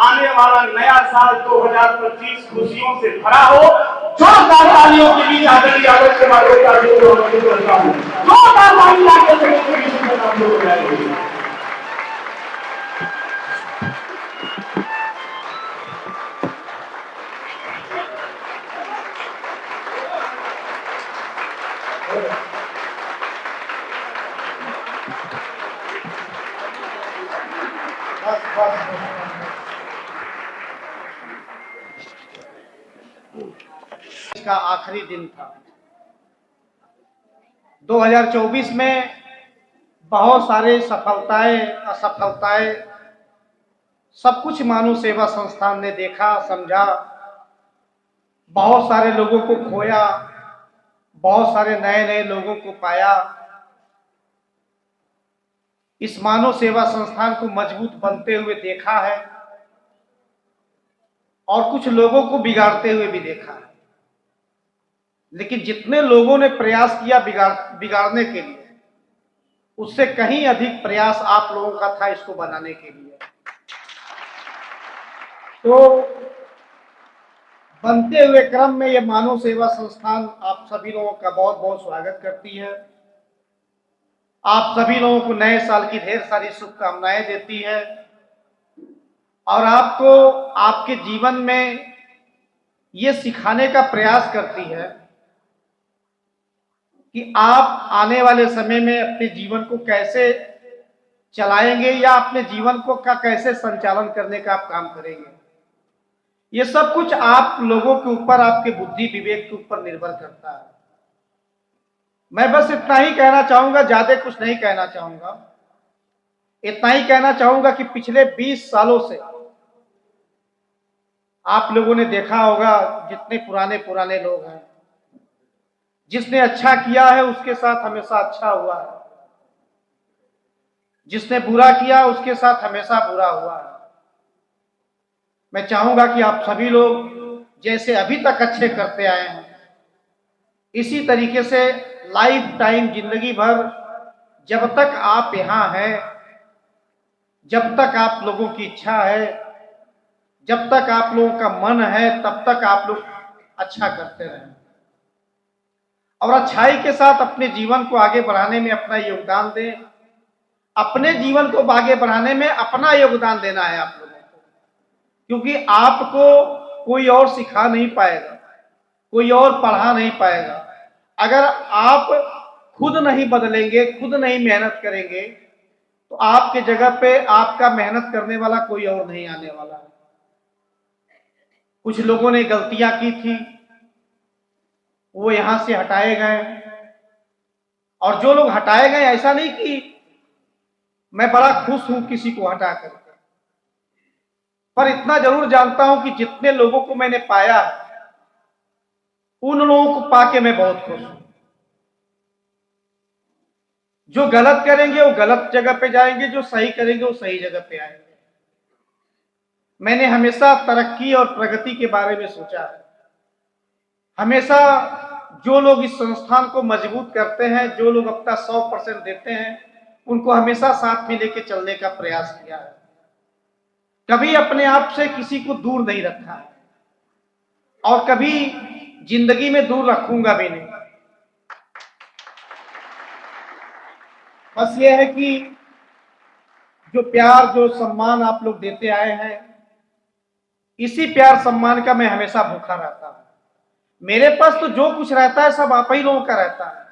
आने वाला नया साल 2025 खुशियों से भरा हो। जोरदार तालियों के बीच आदरणीय आदर्श कुमार गुप्ता जी को अनुरोध करता हूं। जोरदार तालियां के बीच आप लोग बुलाएंगे। का आखिरी दिन था। 2024 में बहुत सारे सफलताएं असफलताएं सब कुछ मानव सेवा संस्थान ने देखा, समझा। बहुत सारे लोगों को खोया, बहुत सारे नए नए लोगों को पाया। इस मानव सेवा संस्थान को मजबूत बनते हुए देखा है और कुछ लोगों को बिगाड़ते हुए भी देखा है। लेकिन जितने लोगों ने प्रयास किया बिगाड़ने के लिए, उससे कहीं अधिक प्रयास आप लोगों का था इसको बनाने के लिए। तो बनते हुए क्रम में यह मानव सेवा संस्थान आप सभी लोगों का बहुत बहुत स्वागत करती है। आप सभी लोगों को नए साल की ढेर सारी शुभकामनाएं देती है और आपको आपके जीवन में ये सिखाने का प्रयास करती है कि आप आने वाले समय में अपने जीवन को कैसे चलाएंगे या अपने जीवन को का कैसे संचालन करने का आप काम करेंगे। ये सब कुछ आप लोगों के ऊपर, आपके बुद्धि विवेक के ऊपर निर्भर करता है। मैं बस इतना ही कहना चाहूंगा, ज्यादा कुछ नहीं कहना चाहूंगा। इतना ही कहना चाहूंगा कि पिछले 20 सालों से आप लोगों ने देखा होगा, जितने पुराने पुराने लोग हैं, जिसने अच्छा किया है उसके साथ हमेशा अच्छा हुआ है, जिसने बुरा किया उसके साथ हमेशा बुरा हुआ है। मैं चाहूंगा कि आप सभी लोग जैसे अभी तक अच्छे करते आए हैं, इसी तरीके से लाइफ टाइम, जिंदगी भर, जब तक आप यहाँ हैं, जब तक आप लोगों की इच्छा है, जब तक आप लोगों का मन है, तब तक आप लोग अच्छा करते रहें और अच्छाई के साथ अपने जीवन को आगे बढ़ाने में अपना योगदान दें। अपने जीवन को आगे बढ़ाने में अपना योगदान देना है आप लोगों को, क्योंकि आपको कोई और सिखा नहीं पाएगा, कोई और पढ़ा नहीं पाएगा। अगर आप खुद नहीं बदलेंगे, खुद नहीं मेहनत करेंगे, तो आपके जगह पे आपका मेहनत करने वाला कोई और नहीं आने वाला है। कुछ लोगों ने गलतियां की थी, वो यहां से हटाए गए, और जो लोग हटाए गए, ऐसा नहीं कि मैं बड़ा खुश हूं किसी को हटा करके, पर इतना जरूर जानता हूं कि जितने लोगों को मैंने पाया, उन लोगों को पाके मैं बहुत खुश हूं। जो गलत करेंगे वो गलत जगह पे जाएंगे, जो सही करेंगे वो सही जगह पे आएंगे। मैंने हमेशा तरक्की और प्रगति के बारे में सोचा है। हमेशा जो लोग इस संस्थान को मजबूत करते हैं, जो लोग अपना 100% देते हैं, उनको हमेशा साथ में लेके चलने का प्रयास किया है। कभी अपने आप से किसी को दूर नहीं रखा है और कभी जिंदगी में दूर रखूंगा भी नहीं। बस ये है कि जो प्यार, जो सम्मान आप लोग देते आए हैं, इसी प्यार सम्मान का मैं हमेशा भूखा रहता हूं। मेरे पास तो जो कुछ रहता है सब आप ही लोगों का रहता है।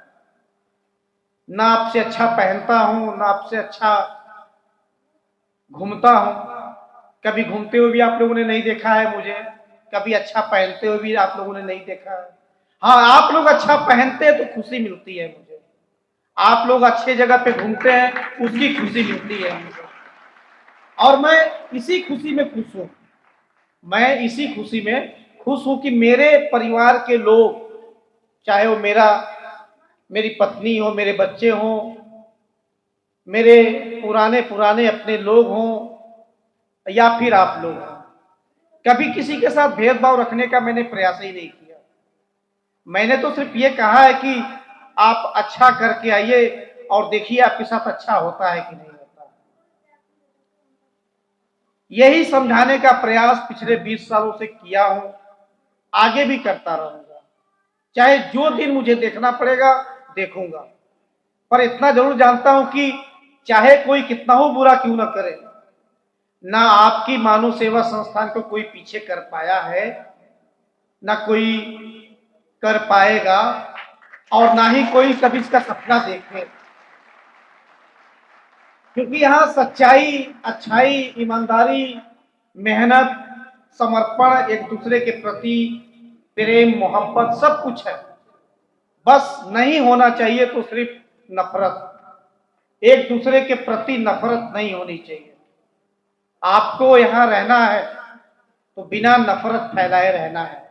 ना आपसे अच्छा पहनता हूं, ना आपसे अच्छा घूमता हूं। कभी घूमते हुए भी आप लोगों ने नहीं देखा है मुझे, कभी अच्छा पहनते हुए भी आप लोगों ने नहीं देखा है। हाँ, आप लोग अच्छा पहनते हैं तो खुशी मिलती है मुझे, आप लोग अच्छे जगह पे घूमते हैं उसकी खुशी मिलती है मुझे, और मैं इसी खुशी में खुश हूं। मैं इसी खुशी में खुश हूं कि मेरे परिवार के लोग, चाहे वो मेरी पत्नी हो, मेरे बच्चे हों, मेरे पुराने पुराने अपने लोग हों, या फिर आप लोग हों, कभी किसी के साथ भेदभाव रखने का मैंने प्रयास ही नहीं किया। मैंने तो सिर्फ ये कहा है कि आप अच्छा करके आइए और देखिए आपके साथ अच्छा होता है कि नहीं होता। यही समझाने का प्रयास पिछले 20 सालों से किया हूं, आगे भी करता रहूंगा। चाहे जो दिन मुझे देखना पड़ेगा देखूंगा, पर इतना जरूर जानता हूं कि चाहे कोई कितना हो बुरा क्यों ना करे, ना आपकी मानव सेवा संस्थान को कोई पीछे कर पाया है, ना कोई कर पाएगा, और ना ही कोई कभी इसका सपना देखे। क्योंकि यहाँ सच्चाई, अच्छाई, ईमानदारी, मेहनत, समर्पण, एक दूसरे के प्रति प्रेम, मोहब्बत सब कुछ है। बस नहीं होना चाहिए तो सिर्फ नफरत, एक दूसरे के प्रति नफरत नहीं होनी चाहिए। आपको यहाँ रहना है तो बिना नफरत फैलाए रहना है।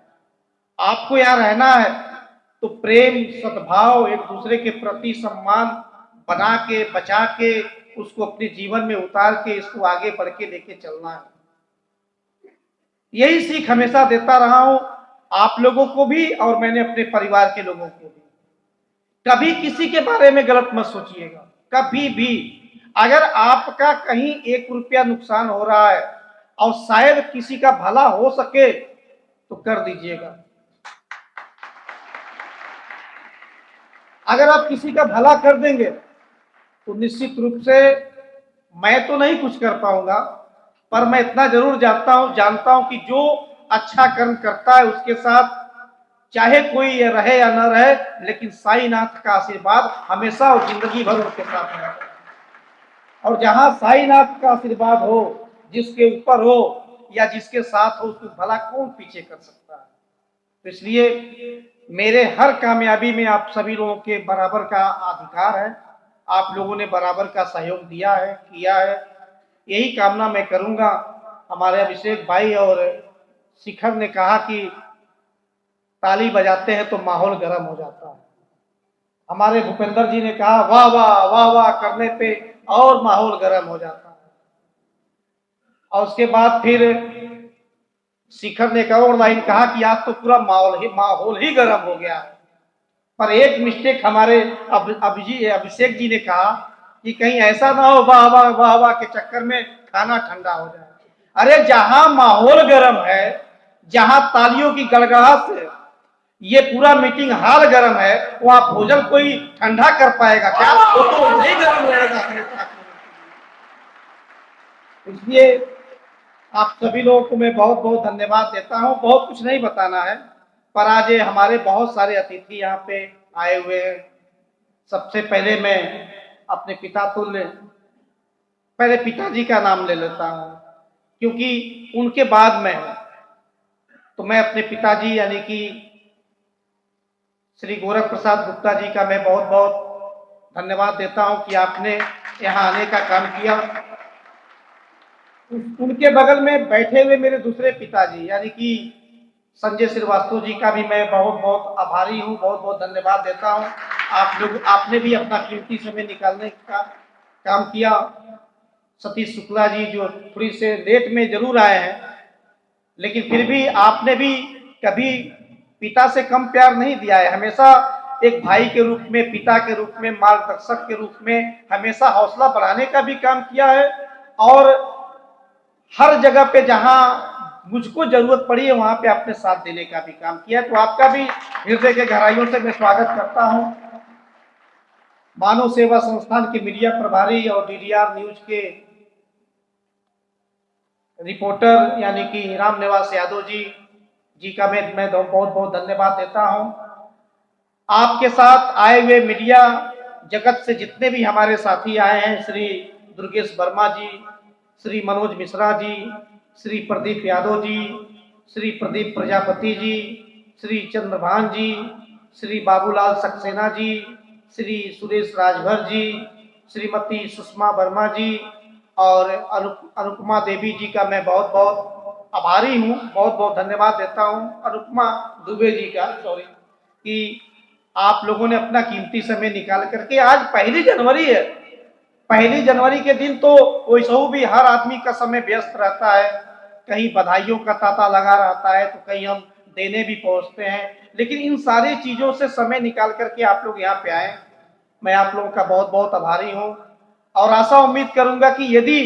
आपको यहाँ रहना है तो प्रेम, सद्भाव, एक दूसरे के प्रति सम्मान बना के, बचा के, उसको अपने जीवन में उतार के इसको आगे बढ़ के लेके चलना है। यही सीख हमेशा देता रहा हूं आप लोगों को भी, और मैंने अपने परिवार के लोगों को भी। कभी किसी के बारे में गलत मत सोचिएगा, कभी भी। अगर आपका कहीं 1 रुपया नुकसान हो रहा है और शायद किसी का भला हो सके तो कर दीजिएगा। अगर आप किसी का भला कर देंगे तो निश्चित रूप से मैं तो नहीं कुछ कर पाऊंगा, पर मैं इतना जरूर जानता हूं कि जो अच्छा कर्म करता है उसके साथ चाहे कोई रहे या न रहे, लेकिन साईनाथ का आशीर्वाद हमेशा और जिंदगी भर उसके साथ रहेगा। और जहां साईनाथ का आशीर्वाद हो, जिसके ऊपर हो या जिसके साथ हो, उसको भला कौन पीछे कर सकता है। तो इसलिए मेरे हर कामयाबी में आप सभी लोगों के बराबर का अधिकार है। आप लोगों ने बराबर का सहयोग दिया है, किया है, यही कामना मैं करूंगा। हमारे अभिषेक भाई और शिखर ने कहा कि ताली बजाते हैं तो माहौल गर्म हो जाता है। हमारे भूपेंद्र जी ने कहा वाह वाह वाह वाह करने पे और माहौल गर्म हो जाता है। और उसके बाद फिर शिखर ने कहा और लाइन कहा कि आज तो पूरा माहौल ही गर्म हो गया। पर एक मिस्टेक हमारे अभिषेक जी ने कहा कि कहीं ऐसा ना हो वाह वाह वाह वाह के चक्कर में खाना ठंडा हो जाए। अरे जहां माहौल गर्म है, जहां तालियों की गड़गड़ाहट से ये पूरा मीटिंग हॉल गर्म है, वहां भोजन कोई ठंडा कर पाएगा क्या? वो तो नहीं गर्म रहेगा। इसलिए आप सभी लोगों को मैं बहुत बहुत धन्यवाद देता हूं। बहुत कुछ नहीं बताना है, पर आज हमारे बहुत सारे अतिथि यहाँ पे आए हुए हैं। सबसे पहले मैं अपने पिता तुल्य, पहले पिताजी का नाम ले लेता हूं क्योंकि उनके बाद मैं हूं। तो मैं अपने पिताजी यानी कि श्री गोरख प्रसाद गुप्ता जी का मैं बहुत बहुत धन्यवाद देता हूं कि आपने यहाँ आने का काम किया। उनके बगल में बैठे हुए मेरे दूसरे पिताजी यानी कि संजय श्रीवास्तव जी का भी मैं बहुत बहुत आभारी हूँ, बहुत बहुत धन्यवाद देता हूँ। आपने भी अपना कीमती समय निकालने का काम किया। सतीश शुक्ला जी जो थोड़ी से लेट में जरूर आए हैं, लेकिन फिर भी आपने भी कभी पिता से कम प्यार नहीं दिया है। हमेशा एक भाई के रूप में, पिता के रूप में, मार्गदर्शक के रूप में हमेशा हौसला बढ़ाने का भी काम किया है। और हर जगह पे जहां मुझको जरूरत पड़ी है वहां पे आपने साथ देने का भी काम किया। तो आपका भी हृदय के गहराइयों से मैं स्वागत करता हूं। मानव सेवा संस्थान के मीडिया प्रभारी और डीडीआर न्यूज के रिपोर्टर यानी कि राम निवास यादव जी का मैं बहुत बहुत धन्यवाद देता हूं। आपके साथ आए हुए मीडिया जगत से जितने भी हमारे साथी आए हैं, श्री दुर्गेश वर्मा जी, श्री मनोज मिश्रा जी, श्री प्रदीप यादव जी, श्री प्रदीप प्रजापति जी, श्री चंद्रभान जी, श्री बाबूलाल सक्सेना जी, श्री सुरेश राजभर जी, श्रीमती सुषमा वर्मा जी और अनुपमा देवी जी का मैं बहुत बहुत आभारी हूँ, बहुत बहुत धन्यवाद देता हूँ। अनुपमा दुबे जी का कि आप लोगों ने अपना कीमती समय निकाल करके, आज 1 जनवरी है, 1 जनवरी के दिन तो वैसे भी हर आदमी का समय व्यस्त रहता है, कहीं बधाइयों का तांता लगा रहता है तो कहीं हम देने भी पहुंचते हैं, लेकिन इन सारी चीजों से समय निकाल करके आप लोग यहाँ पे आए, मैं आप लोगों का बहुत बहुत आभारी हूँ। और आशा उम्मीद करूंगा कि यदि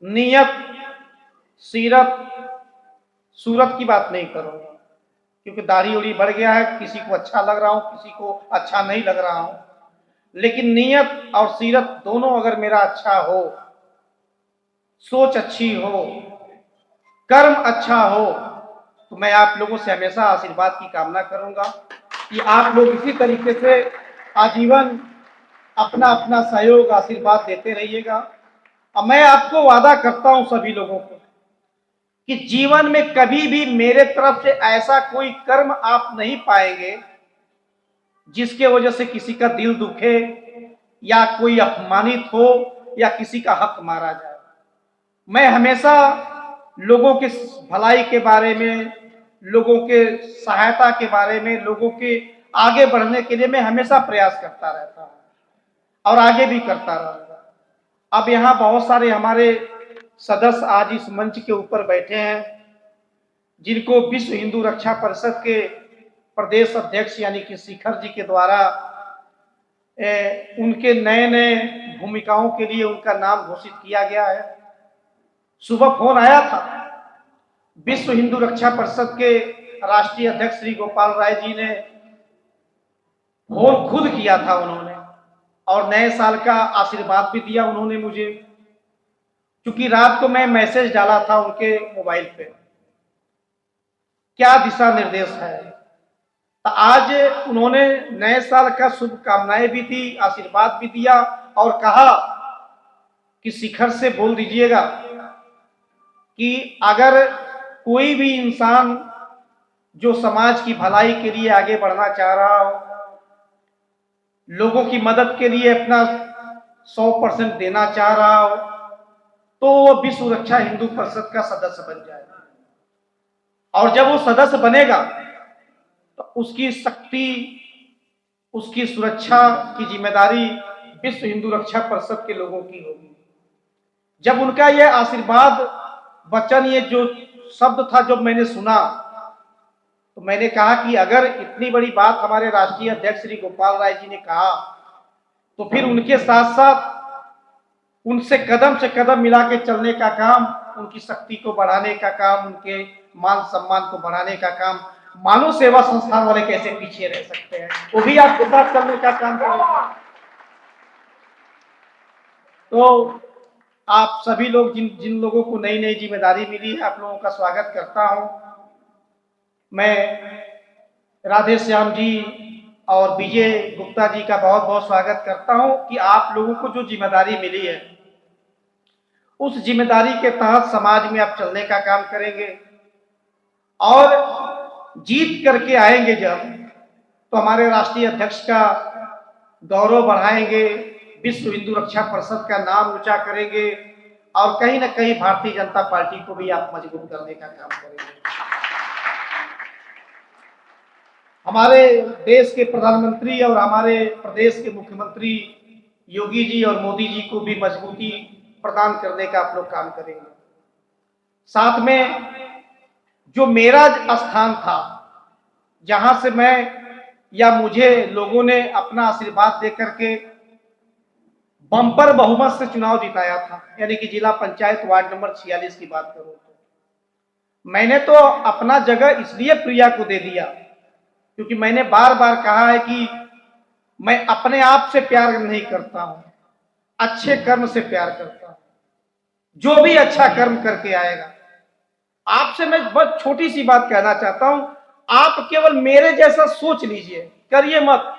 नीयत, सीरत, सूरत की बात नहीं करूंगा, क्योंकि दाढ़ी उड़ी बढ़ गया है, किसी को अच्छा लग रहा हूं, किसी को अच्छा नहीं लग रहा हूं। लेकिन नीयत और सीरत दोनों अगर मेरा अच्छा हो, सोच अच्छी हो, कर्म अच्छा हो, तो मैं आप लोगों से हमेशा आशीर्वाद की कामना करूंगा कि आप लोग इसी तरीके से आजीवन अपना अपना सहयोग आशीर्वाद देते रहिएगा। और मैं आपको वादा करता हूं सभी लोगों को कि जीवन में कभी भी मेरे तरफ से ऐसा कोई कर्म आप नहीं पाएंगे जिसके वजह से किसी का दिल दुखे या कोई अपमानित हो या किसी का हक मारा जाए। मैं हमेशा लोगों के भलाई के बारे में, लोगों के सहायता के बारे में, लोगों के आगे बढ़ने के लिए मैं हमेशा प्रयास करता रहता हूं और आगे भी करता रहूंगा। अब यहाँ बहुत सारे हमारे सदस्य आज इस मंच के ऊपर बैठे हैं जिनको विश्व हिंदू रक्षा परिषद के प्रदेश अध्यक्ष यानी कि शिखर जी के द्वारा उनके नए नए भूमिकाओं के लिए उनका नाम घोषित किया गया है। सुबह फोन आया था, विश्व हिंदू रक्षा परिषद के राष्ट्रीय अध्यक्ष श्री गोपाल राय जी ने फोन खुद किया था उन्होंने, और नए साल का आशीर्वाद भी दिया उन्होंने मुझे, क्योंकि रात को मैं मैसेज डाला था उनके मोबाइल पे, क्या दिशा निर्देश है। तो आज उन्होंने नए साल का शुभकामनाएं भी दी, आशीर्वाद भी दिया और कहा कि शिखर से बोल दीजिएगा कि अगर कोई भी इंसान जो समाज की भलाई के लिए आगे बढ़ना चाह रहा हो, लोगों की मदद के लिए अपना 100% देना चाह रहा हो, तो वो विश्व रक्षा हिंदू परिषद का सदस्य बन जाएगा। और जब वो सदस्य बनेगा तो उसकी शक्ति, उसकी सुरक्षा की जिम्मेदारी विश्व हिंदू रक्षा परिषद के लोगों की होगी। जब उनका यह आशीर्वाद वचन, ये जो शब्द था, जब मैंने सुना तो मैंने कहा कि अगर इतनी बड़ी बात हमारे राष्ट्रीय अध्यक्ष श्री गोपाल राय जी ने कहा, तो फिर उनके साथ साथ उनसे कदम से कदम मिला के चलने का काम, उनकी शक्ति को बढ़ाने का काम, उनके मान सम्मान को बढ़ाने का काम मानव सेवा संस्थान वाले कैसे पीछे रह सकते हैं, वो भी आपके साथ चलने का काम करेंगे। तो आप सभी लोग जिन लोगों को नई नई जिम्मेदारी मिली है, आप लोगों का स्वागत करता हूं। मैं राधे श्याम जी और विजय गुप्ता जी का बहुत बहुत स्वागत करता हूं कि आप लोगों को जो जिम्मेदारी मिली है, उस जिम्मेदारी के तहत समाज में आप चलने का काम करेंगे और जीत करके आएंगे जब, तो हमारे राष्ट्रीय अध्यक्ष का गौरव बढ़ाएंगे, विश्व हिंदू रक्षा परिषद का नाम ऊंचा करेंगे और कहीं ना कहीं भारतीय जनता पार्टी को भी आप मजबूत करने का काम करेंगे। हमारे देश के प्रधानमंत्री और हमारे प्रदेश के मुख्यमंत्री योगी जी और मोदी जी को भी मजबूती प्रदान करने का आप लोग काम करेंगे। साथ में जो मेरा स्थान था, जहां से मैं या मुझे लोगों ने अपना आशीर्वाद देकर के बम्पर बहुमत से चुनाव जिताया था, यानी कि जिला पंचायत वार्ड नंबर 46 की बात करूं तो मैंने तो अपना जगह इसलिए प्रिया को दे दिया क्योंकि मैंने बार बार कहा है कि मैं अपने आप से प्यार नहीं करता हूं, अच्छे कर्म से प्यार करता हूं। जो भी अच्छा कर्म करके आएगा, आपसे मैं बहुत छोटी सी बात कहना चाहता हूं, आप केवल मेरे जैसा सोच लीजिए, करिए मत।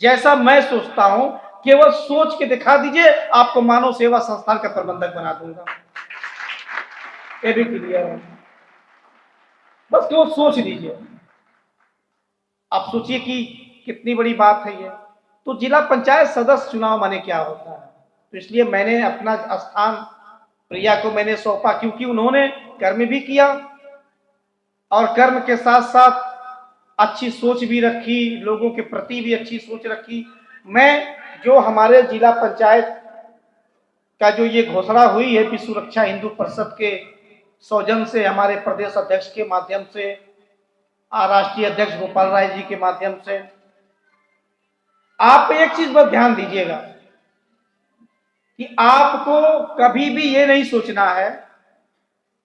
जैसा मैं सोचता हूं केवल सोच के दिखा दीजिए, आपको मानव सेवा संस्थान का प्रबंधक बना दूंगा। ये भी क्लियर है, बस केवल सोच लीजिए। आप सोचिए कि कितनी बड़ी बात है ये। तो जिला पंचायत सदस्य चुनाव माने क्या होता है, तो इसलिए मैंने अपना स्थान प्रिया को मैंने सौंपा, क्योंकि उन्होंने कर्म भी किया और कर्म के साथ साथ अच्छी सोच भी रखी, लोगों के प्रति भी अच्छी सोच रखी। मैं जो हमारे जिला पंचायत का जो ये घोषणा हुई है विश्व रक्षा हिंदू परिषद के सौजन्य से, हमारे प्रदेश अध्यक्ष के माध्यम से, राष्ट्रीय अध्यक्ष गोपाल राय जी के माध्यम से, आप एक चीज पर ध्यान दीजिएगा कि आपको कभी भी ये नहीं सोचना है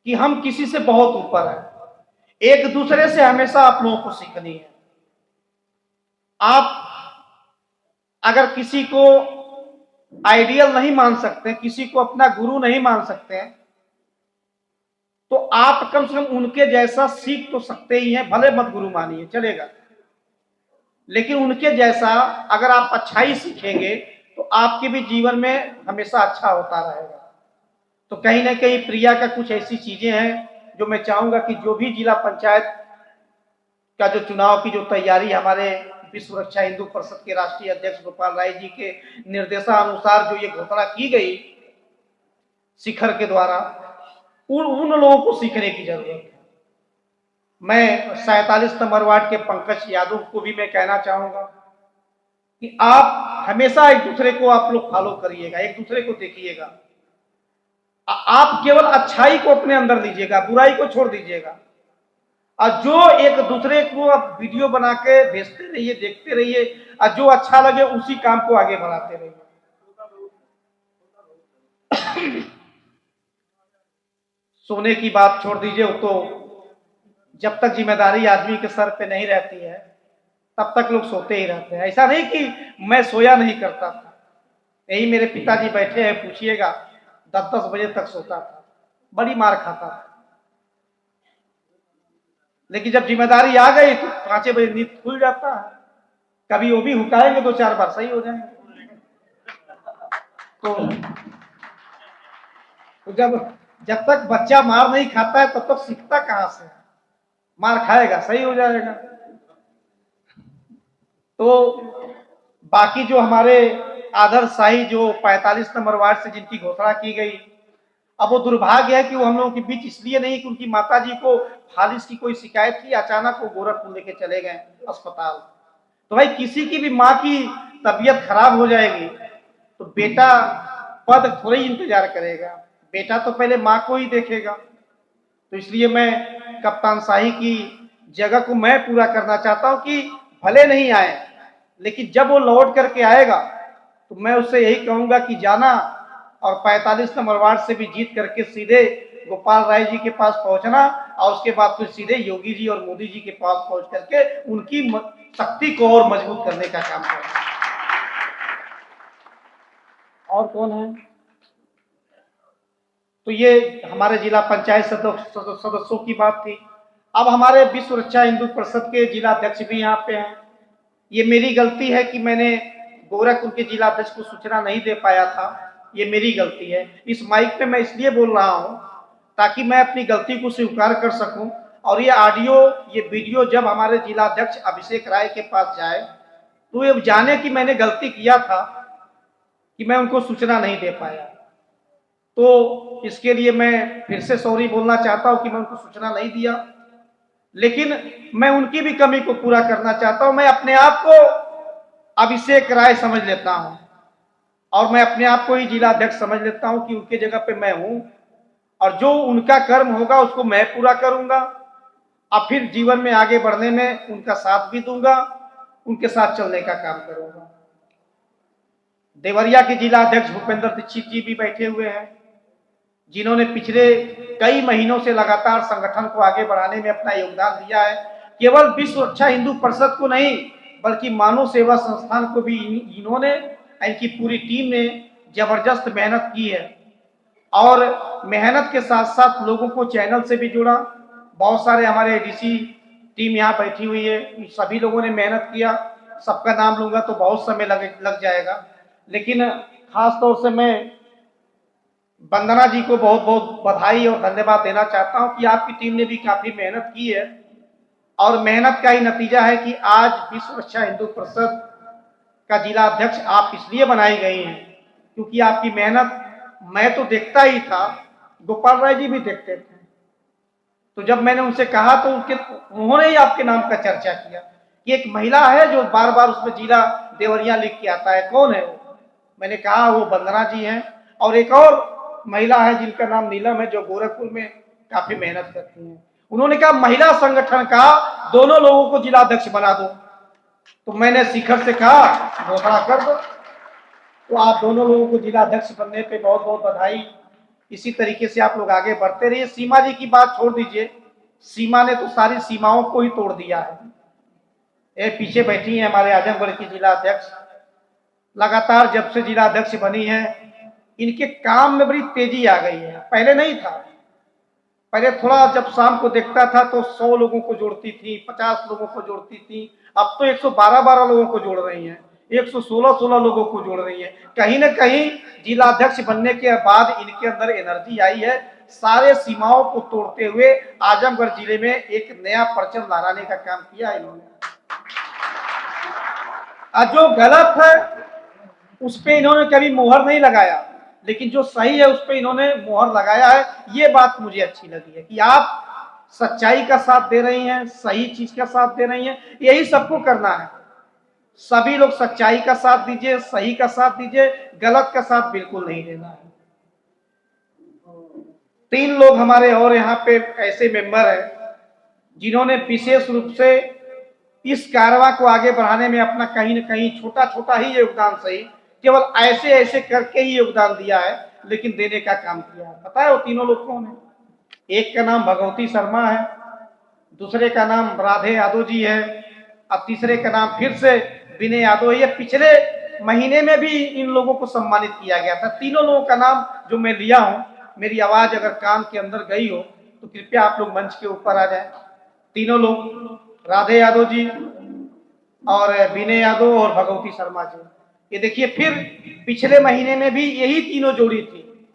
कि हम किसी से बहुत ऊपर हैं। एक दूसरे से हमेशा आप लोगों को सीखनी है। आप अगर किसी को आइडियल नहीं मान सकते, किसी को अपना गुरु नहीं मान सकते, तो आप कम से कम उनके जैसा सीख तो सकते ही हैं। भले मत गुरु मानिए, चलेगा, लेकिन उनके जैसा अगर आप अच्छाई सीखेंगे तो आपके भी जीवन में हमेशा अच्छा होता रहेगा। तो कहीं ना कहीं प्रिया का कुछ ऐसी चीजें हैं जो मैं चाहूंगा कि जो भी जिला पंचायत का जो चुनाव की जो तैयारी हमारे विश्व रक्षा हिंदू परिषद के राष्ट्रीय अध्यक्ष गोपाल राय जी के निर्देशानुसार जो ये घोषणा की गई शिखर के द्वारा, उन लोगों को सीखने की जरूरत है। मैं 47 नंबर वार्ड के पंकज यादव को भी मैं कहना चाहूंगा कि आप हमेशा एक दूसरे को आप लोग फॉलो करिएगा, एक दूसरे को देखिएगा। आप केवल अच्छाई को अपने अंदर लीजिएगा, बुराई को छोड़ दीजिएगा। और जो एक दूसरे को आप वीडियो बना के भेजते रहिए, देखते रहिए, और जो अच्छा लगे उसी काम को आगे बढ़ाते रहिए। सोने की बात छोड़ दीजिए, वो तो जब तक जिम्मेदारी आदमी के सर पे नहीं रहती है तब तक लोग सोते ही रहते हैं। ऐसा नहीं कि मैं सोया नहीं करता था, यही मेरे पिताजी बैठे हैं, पूछिएगा, 10-10 बजे तक सोता था, बड़ी मार खाता था। लेकिन जब जिम्मेदारी आ गई तो 5 बजे नींद खुल जाता है। कभी वो भी हुटाएंगे 2-4 बार, सही हो जाएंगे। तो जब तक बच्चा मार नहीं खाता है तब तक सीखता कहां से? मार खाएगा, सही हो जाएगा। तो बाकी जो हमारे आदर्श शाही जो 45 नंबर वार्ड से जिनकी घोषणा की गई, अब वो दुर्भाग्य है कि वो हम लोगों के बीच इसलिए नहीं कि उनकी माताजी को फालिस की कोई शिकायत थी, अचानक वो गोरखपुर लेके चले गए अस्पताल। तो भाई किसी की भी माँ की तबीयत खराब हो जाएगी तो बेटा पद थोड़ी इंतजार करेगा, बेटा तो पहले माँ को ही देखेगा। तो इसलिए मैं कप्तान शाही की जगह को मैं पूरा करना चाहता हूं कि भले नहीं आए, लेकिन जब वो लौट करके आएगा तो मैं उससे यही कहूंगा कि जाना और 45 नंबर वार्ड से भी जीत करके सीधे गोपाल राय जी के पास पहुंचना, और उसके बाद फिर सीधे योगी जी और मोदी जी के पास पहुंच करके उनकी शक्ति को और मजबूत करने का काम करना। और कौन है? तो ये हमारे जिला पंचायत सदस्यों की बात थी। अब हमारे विश्व रक्षा हिंदू परिषद के जिला अध्यक्ष भी यहाँ पे हैं। ये मेरी गलती है कि मैंने गोरखपुर के जिला अध्यक्ष को सूचना नहीं दे पाया था, ये मेरी गलती है। इस माइक पे मैं इसलिए बोल रहा हूँ ताकि मैं अपनी गलती को स्वीकार कर सकूं, और ये ऑडियो, ये वीडियो जब हमारे जिला अध्यक्ष अभिषेक राय के पास जाए तो ये जाने कि मैंने गलती किया था कि मैं उनको सूचना नहीं दे पाया। तो इसके लिए मैं फिर से सॉरी बोलना चाहता हूं कि मैं उनको सूचना नहीं दिया, लेकिन मैं उनकी भी कमी को पूरा करना चाहता हूं। मैं अपने आप को अभिषेक राय समझ लेता हूं और मैं अपने आप को ही जिला अध्यक्ष समझ लेता हूं कि उनके जगह पे मैं हूं, और जो उनका कर्म होगा उसको मैं पूरा करूंगा, और फिर जीवन में आगे बढ़ने में उनका साथ भी दूंगा, उनके साथ चलने का काम करूंगा। देवरिया के जिला अध्यक्ष भूपेंद्र दीक्षित जी भी बैठे हुए हैं, जिन्होंने पिछले कई महीनों से लगातार संगठन को आगे बढ़ाने में अपना योगदान दिया है। केवल विश्व रक्षा हिंदू परिषद को नहीं बल्कि मानव सेवा संस्थान को भी इन्होंने, इनकी पूरी टीम ने जबरदस्त मेहनत की है, और मेहनत के साथ साथ लोगों को चैनल से भी जुड़ा। बहुत सारे हमारे एडीसी टीम यहाँ बैठी हुई है, सभी लोगों ने मेहनत किया। सबका नाम लूंगा तो बहुत समय लग जाएगा, लेकिन खास तौर से मैं वंदना जी को बहुत बहुत बधाई और धन्यवाद देना चाहता हूं कि आपकी टीम ने भी काफी मेहनत की है, और मेहनत का ही नतीजा है कि आज विश्व रक्षा हिंदू परिषद का जिला अध्यक्ष आप इसलिए बनाई गई हैं क्योंकि आपकी मेहनत मैं तो देखता ही था, गोपाल राय जी भी देखते थे। तो जब मैंने उनसे कहा तो उन्होंने ही आपके नाम का चर्चा किया कि एक महिला है जो बार बार उसमें जिला देवरिया लिख के आता है, कौन है वो? मैंने कहा वो वंदना जी हैं, और एक और महिला है जिनका नाम नीलम है, जो गोरखपुर में काफी मेहनत करती हैं। उन्होंने कहा महिला संगठन का दोनों लोगों को जिला अध्यक्ष बना दो। तो मैंने शिखर से कहा घोषणा कर दो। तो आप दोनों लोगों को जिला अध्यक्ष बनने पे बहुत बहुत बधाई। इसी तरीके से आप लोग आगे बढ़ते रहिए। सीमा जी की बात छोड़ दीजिए, सीमा ने तो सारी सीमाओं को ही तोड़ दिया है। ये पीछे बैठी है हमारे आजमगढ़ की जिला अध्यक्ष, लगातार जब से जिला अध्यक्ष बनी है इनके काम में बड़ी तेजी आ गई है। पहले नहीं था, पहले थोड़ा जब शाम को देखता था तो 100 लोगों को जोड़ती थी, 50 लोगों को जोड़ती थी। अब तो 112 लोगों को जोड़ रही हैं, 116 लोगों को जोड़ रही है। कहीं ना कहीं जिला अध्यक्ष बनने के बाद इनके अंदर एनर्जी आई है। सारे सीमाओं को तोड़ते हुए आजमगढ़ जिले में एक नया परचम लहराने का काम किया इन्होंने। जो गलत है उस पे इन्होंने कभी मुहर नहीं लगाया, लेकिन जो सही है उस पे इन्होंने मुहर लगाया है। ये बात मुझे अच्छी लगी है कि आप सच्चाई का साथ दे रही हैं, सही चीज का साथ दे रही हैं। यही सबको करना है, सभी लोग सच्चाई का साथ दीजिए, सही का साथ दीजिए, गलत का साथ बिल्कुल नहीं देना है। 3 लोग हमारे और यहाँ पे ऐसे मेंबर हैं जिन्होंने विशेष रूप से इस कारवा को आगे बढ़ाने में अपना कहीं न कहीं छोटा छोटा ही योगदान सही, केवल ऐसे ऐसे करके ही योगदान दिया है, लेकिन देने का काम किया है। पता है वो तीनों लोग कौन है? एक का नाम भगवती शर्मा है, दूसरे का नाम राधे यादव जी है, और तीसरे का नाम फिर से विनय यादव है। ये पिछले महीने में भी इन लोगों को सम्मानित किया गया था। तीनों लोगों का नाम जो मैं लिया हूं, मेरी आवाज अगर कान के अंदर गई हो तो कृपया आप लोग मंच के ऊपर आ जाए। तीनों लोग, राधे यादव जी और विनय यादव और भगवती शर्मा जी। ये देखिए, फिर पिछले महीने में भी यही तीनों जोड़ी थी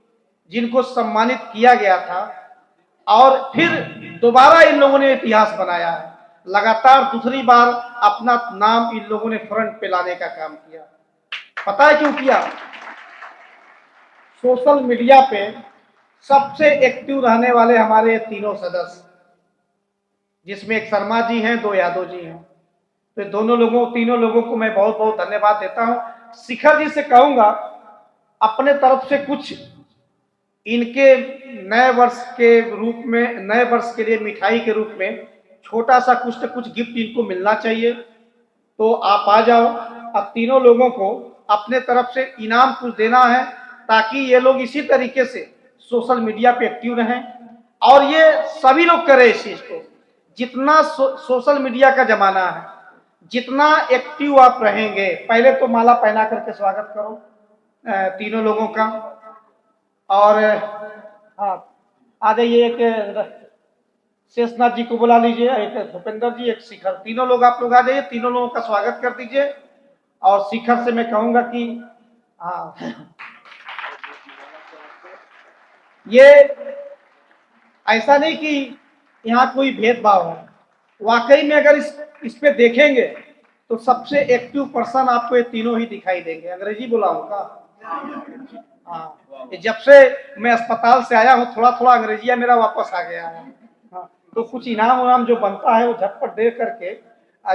जिनको सम्मानित किया गया था, और फिर दोबारा इन लोगों ने इतिहास बनाया है। लगातार दूसरी बार अपना नाम इन लोगों ने फ्रंट पे लाने का काम किया। पता है क्यों किया? सोशल मीडिया पे सबसे एक्टिव रहने वाले हमारे तीनों सदस्य, जिसमें एक शर्मा जी हैं, 2 यादव जी हैं, तो दोनों लोगों, तीनों लोगों को मैं बहुत बहुत धन्यवाद देता हूं। शिखर जी से कहूंगा अपने तरफ से कुछ इनके नए वर्ष के रूप में, नए वर्ष के लिए मिठाई के रूप में छोटा सा कुछ न कुछ गिफ्ट इनको मिलना चाहिए। तो आप आ जाओ। अब तीनों लोगों को अपने तरफ से इनाम कुछ देना है, ताकि ये लोग इसी तरीके से सोशल मीडिया पे एक्टिव रहें, और ये सभी लोग करें इस चीज को। जितना सोशल मीडिया का जमाना है, जितना एक्टिव आप रहेंगे। पहले तो माला पहना करके स्वागत करो तीनों लोगों का। और हाँ, आ जाइए, एक शेषनाथ जी को बुला लीजिए, एक भूपेंद्र जी, एक शिखर, तीनों लोग आप लोग आ जाइए, तीनों लोगों का स्वागत कर दीजिए। और शिखर से मैं कहूंगा कि हाँ, ये ऐसा नहीं कि यहाँ कोई भेदभाव है, वाकई में अगर इस पे देखेंगे तो सबसे एक्टिव पर्सन आपको ये तीनों ही दिखाई देंगे। अंग्रेजी बुलाऊंगा? हाँ, जब से मैं अस्पताल से आया हूँ थोड़ा थोड़ा अंग्रेजिया मेरा वापस आ गया है। हाँ, तो कुछ इनाम उनाम जो बनता है वो झटपट दे करके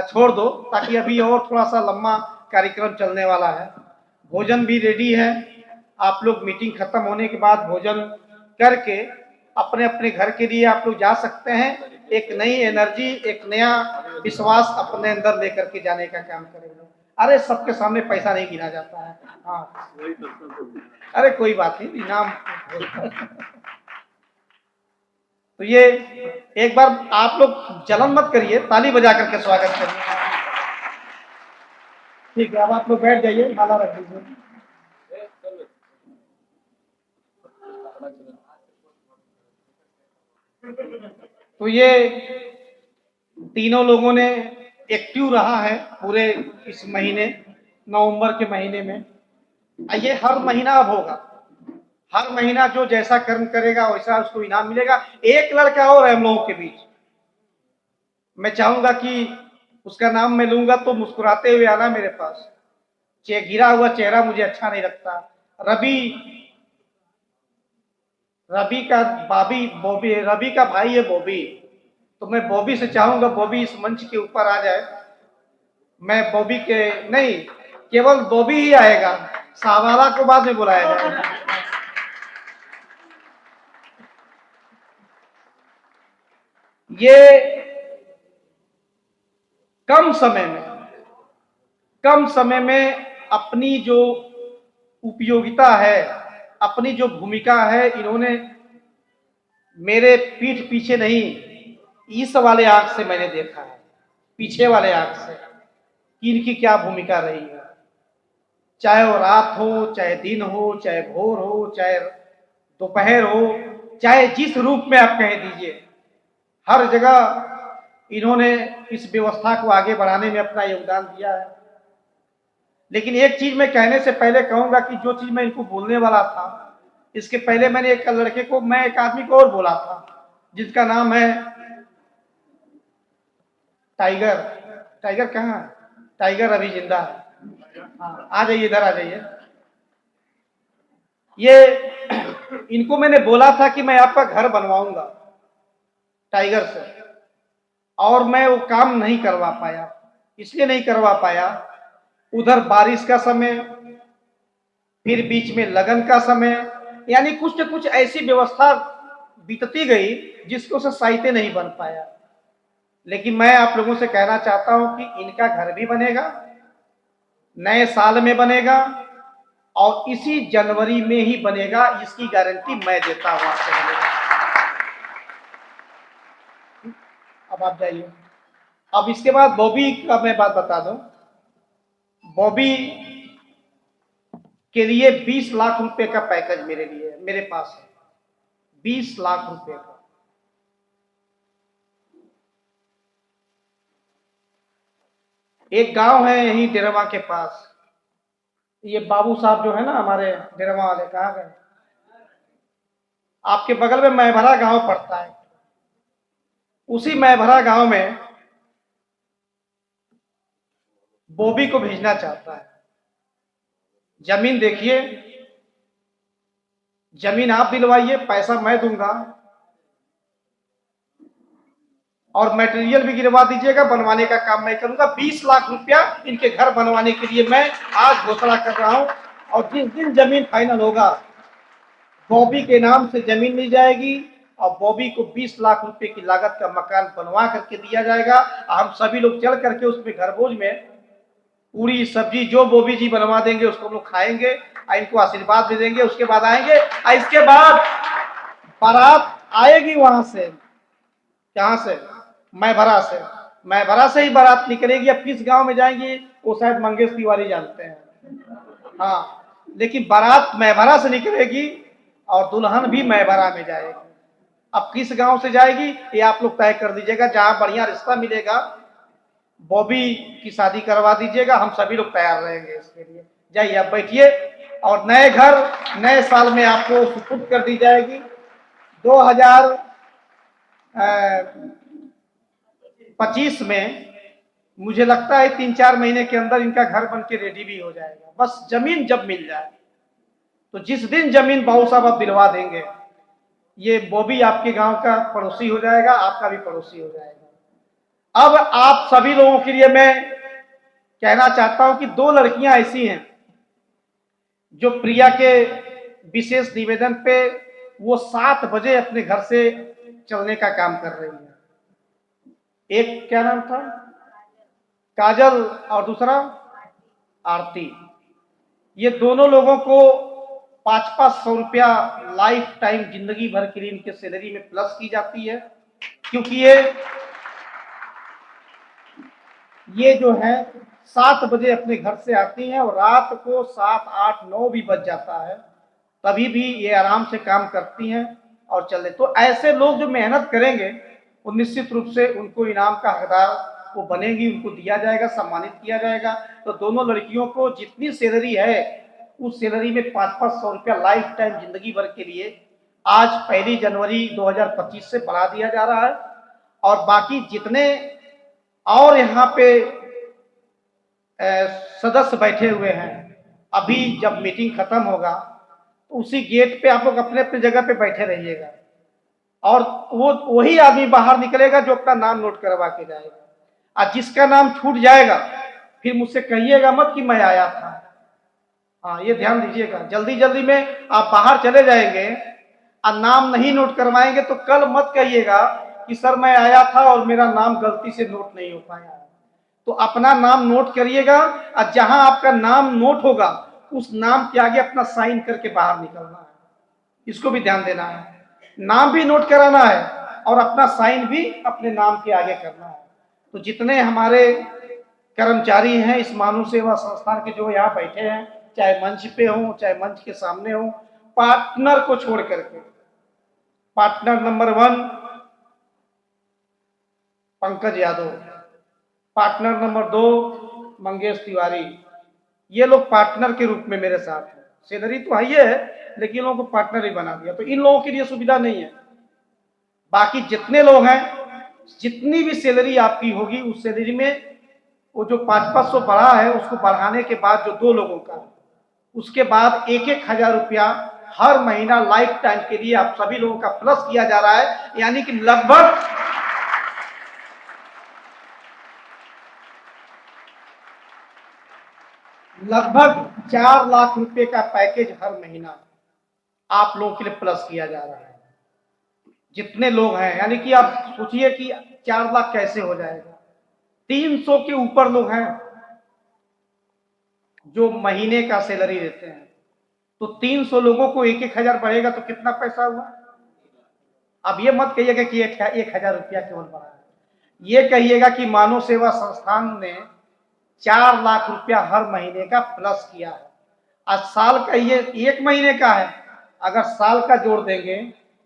छोड़ दो, ताकि अभी और थोड़ा सा लंबा कार्यक्रम चलने वाला है। भोजन भी रेडी है, आप लोग मीटिंग खत्म होने के बाद भोजन करके अपने अपने घर के लिए आप लोग जा सकते हैं। एक नई एनर्जी, एक नया विश्वास अपने अंदर लेकर के जाने का काम करेंगे। अरे सबके सामने पैसा नहीं गिना जाता है। हाँ, अरे कोई बात नहीं, इनाम। तो ये एक बार आप लोग जलन मत करिए, ताली बजा करके स्वागत करिए। ठीक है, अब आप लोग बैठ जाइए, माला रख दीजिए। तो ये तीनों लोगों ने एक्टिव रहा है पूरे इस महीने, नवंबर के महीने में। ये हर महीना अब होगा, हर महीना जो जैसा कर्म करेगा वैसा उसको इनाम मिलेगा। एक लड़का और है हम लोगों के बीच, मैं चाहूंगा कि उसका नाम मैं लूंगा तो मुस्कुराते हुए आना मेरे पास। गिरा हुआ चेहरा मुझे अच्छा नहीं लगता। रवि का बॉबी, रवि का भाई है बॉबी, तो मैं बॉबी से चाहूंगा बॉबी इस मंच के ऊपर आ जाए। मैं बॉबी के नहीं, केवल बॉबी ही आएगा, सावाला को बाद में बुलाया जाएगा। ये कम समय में अपनी जो उपयोगिता है, अपनी जो भूमिका है, इन्होंने मेरे पीठ पीछे नहीं, इस वाले आंख से मैंने देखा है, पीछे वाले आंख से कि इनकी क्या भूमिका रही है। चाहे वो रात हो, चाहे दिन हो, चाहे भोर हो, चाहे दोपहर हो, चाहे जिस रूप में आप कह दीजिए, हर जगह इन्होंने इस व्यवस्था को आगे बढ़ाने में अपना योगदान दिया है। लेकिन एक चीज मैं कहने से पहले कहूंगा कि जो चीज मैं इनको बोलने वाला था, इसके पहले मैंने एक लड़के को, मैं एक आदमी को और बोला था जिसका नाम है टाइगर। टाइगर कहाँ है? टाइगर अभी जिंदा है। हाँ, आ जाइए, इधर आ जाइए। ये इनको मैंने बोला था कि मैं आपका घर बनवाऊंगा टाइगर से, और मैं वो काम नहीं करवा पाया। इसलिए नहीं करवा पाया, उधर बारिश का समय, फिर बीच में लगन का समय, यानी कुछ न कुछ ऐसी व्यवस्था बीतती गई जिसको से साइते नहीं बन पाया। लेकिन मैं आप लोगों से कहना चाहता हूं कि इनका घर भी बनेगा, नए साल में बनेगा, और इसी जनवरी में ही बनेगा, इसकी गारंटी मैं देता हूं आपसे। अब आप जाइए। अब इसके बाद बॉबी का मैं बात बता दूं। बॉबी के लिए 20 लाख रुपए का पैकेज मेरे पास है, 20 लाख रुपए का। एक गांव है यहीं डेरवा के पास, ये बाबू साहब जो है ना हमारे डेरवा वाले, कहाँ गए? आपके बगल में मैभरा गांव पड़ता है, उसी मैभरा गांव में बॉबी को भेजना चाहता है। जमीन देखिए, जमीन आप दिलवाइए, पैसा मैं दूंगा, और मटेरियल भी गिरवा दीजिएगा, बनवाने का काम मैं करूंगा। 20 लाख रुपया इनके घर बनवाने के लिए मैं आज घोषणा कर रहा हूं। और जिस दिन जमीन फाइनल होगा, बॉबी के नाम से जमीन मिल जाएगी, और बॉबी को 20 लाख रुपए की लागत का मकान बनवा करके दिया जाएगा। हम सभी लोग चल करके उसमें घरभोज में पूरी सब्जी जो बॉबी जी बनवा देंगे उसको हम लोग खाएंगे, इनको आशीर्वाद दे देंगे। उसके बाद आएंगे, और इसके बाद बारात आएगी वहां से, कहां से? मैभरा से ही बारात निकलेगी। अब किस गांव में जाएंगी वो शायद मंगेश तिवारी जानते हैं। हाँ, लेकिन बारात मैभरा से निकलेगी और दुल्हन भी मैभरा में जाएगी। अब किस गांव से जाएगी ये आप लोग तय कर दीजिएगा। जहां बढ़िया रिश्ता मिलेगा, बॉबी की शादी करवा दीजिएगा, हम सभी लोग तैयार रहेंगे इसके लिए। जाइए, आप बैठिए, और नए घर नए साल में आपको सुपुर्द कर दी जाएगी। 2025 में मुझे लगता है 3-4 महीने के अंदर इनका घर बन के रेडी भी हो जाएगा। बस जमीन जब मिल जाए, तो जिस दिन जमीन बाबू साहब आप दिलवा देंगे, ये बॉबी आपके गांव का पड़ोसी हो जाएगा, आपका भी पड़ोसी हो जाएगा। अब आप सभी लोगों के लिए मैं कहना चाहता हूं कि 2 लड़कियां ऐसी हैं जो प्रिया के विशेष निवेदन पे वो 7 बजे अपने घर से चलने का काम कर रही है। एक क्या नाम था? काजल, और दूसरा आरती। ये दोनों लोगों को 500-500 रुपया लाइफ टाइम जिंदगी भर के लिए इनके सैलरी में प्लस की जाती है, क्योंकि ये जो है 7 बजे अपने घर से आती हैं, और रात को 7, 8, 9 भी बज जाता है, तभी भी ये आराम से काम करती हैं और चले। तो ऐसे लोग जो मेहनत करेंगे वो निश्चित रूप से उनको इनाम का हकदार वो बनेगी, उनको दिया जाएगा, सम्मानित किया जाएगा। तो दोनों लड़कियों को जितनी सैलरी है उस सैलरी में 500-500 रुपया लाइफ टाइम जिंदगी भर के लिए आज 1 जनवरी 2025 से बढ़ा दिया जा रहा है। और बाकी जितने और यहाँ पे सदस्य बैठे हुए हैं, अभी जब मीटिंग खत्म होगा तो उसी गेट पे आप लोग अपने अपने जगह पे बैठे रहिएगा, और वो वही आदमी बाहर निकलेगा जो अपना नाम नोट करवा के जाएगा। और जिसका नाम छूट जाएगा फिर मुझसे कहिएगा मत कि मैं आया था। हाँ, ये ध्यान दीजिएगा। जल्दी जल्दी में आप बाहर चले जाएंगे और नाम नहीं नोट करवाएंगे तो कल मत कहिएगा कि सर मैं आया था और मेरा नाम गलती से नोट नहीं हो पाया। तो अपना नाम नोट करिएगा, और जहां आपका नाम नोट होगा उस नाम के आगे अपना साइन करके बाहर निकलना है, इसको भी ध्यान देना है। नाम भी नोट कराना है और अपना साइन भी अपने नाम के आगे करना है। तो जितने हमारे कर्मचारी हैं इस मानव सेवा संस्थान के, जो यहाँ बैठे हैं, चाहे मंच पे हो चाहे मंच के सामने हो, पार्टनर को छोड़ करके, partner number 1 Pankaj Yadav, partner number 2 Mangesh Tiwari, ये लोग पार्टनर के रूप में मेरे साथ हैं। सैलरी तो हाई है लेकिन इन लोगों को पार्टनर ही बना दिया, तो इन लोगों के लिए सुविधा नहीं है। बाकी जितने लोग हैं, जितनी भी सैलरी आपकी होगी उस सैलरी में वो जो 500-500 बढ़ा है उसको बढ़ाने के बाद जो 2 लोगों का, उसके बाद 1,000 रुपया हर महीना लाइफ टाइम के लिए आप सभी लोगों का प्लस किया जा रहा है। यानी कि लगभग 4 लाख रुपए का पैकेज हर महीना आप लोगों के लिए प्लस किया जा रहा है, जितने लोग हैं। यानी कि आप सोचिए कि 4 लाख कैसे हो जाएगा। 300 के ऊपर लोग हैं जो महीने का सैलरी देते हैं, तो 300 लोगों को 1,000 बढ़ेगा तो कितना पैसा हुआ। अब ये मत कहिएगा कि 1,000 रुपया केवल बढ़ा है, ये कहिएगा कि मानव सेवा संस्थान ने 4 लाख रुपया हर महीने का प्लस किया है। आज साल का ये 1 महीने का है, अगर साल का जोड़ देंगे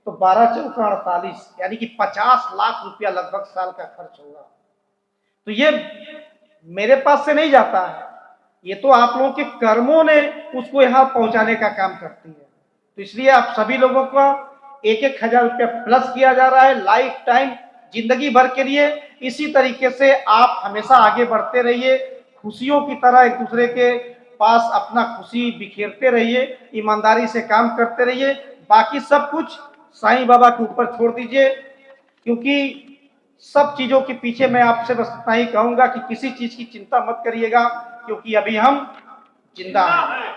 तो 12 चौका 48, यानी कि 50 लाख रुपया लगभग साल का खर्च होगा। तो ये मेरे पास से नहीं जाता है, ये तो आप लोगों के कर्मों ने उसको यहाँ पहुंचाने का काम करती है। तो इसलिए आप सभी लोगों को 1,000 रुपया प्लस किया जा रहा है लाइफ टाइम, जिंदगी भर के लिए। इसी तरीके से आप हमेशा आगे बढ़ते रहिए, खुशियों की तरह एक दूसरे के पास अपना खुशी बिखेरते रहिए, ईमानदारी से काम करते रहिए। बाकी सब कुछ साईं बाबा के ऊपर छोड़ दीजिए, क्योंकि सब चीजों के पीछे मैं आपसे बस इतना ही कहूंगा कि किसी चीज की चिंता मत करिएगा, क्योंकि अभी हम जिंदा हैं।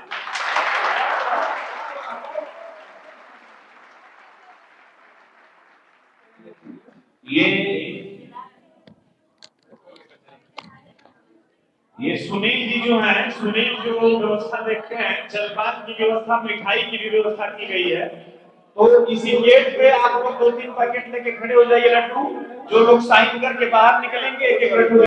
ये सुनील जी जो हैं, सुनील जो व्यवस्था देखते हैं, जलपान की व्यवस्था, मिठाई की भी व्यवस्था की गई है। तो इसी गेट पे आप लोग 2-3 पैकेट लेके खड़े हो जाइए लड्डू, जो लोग साइन करके बाहर निकलेंगे 1-1 लड्डू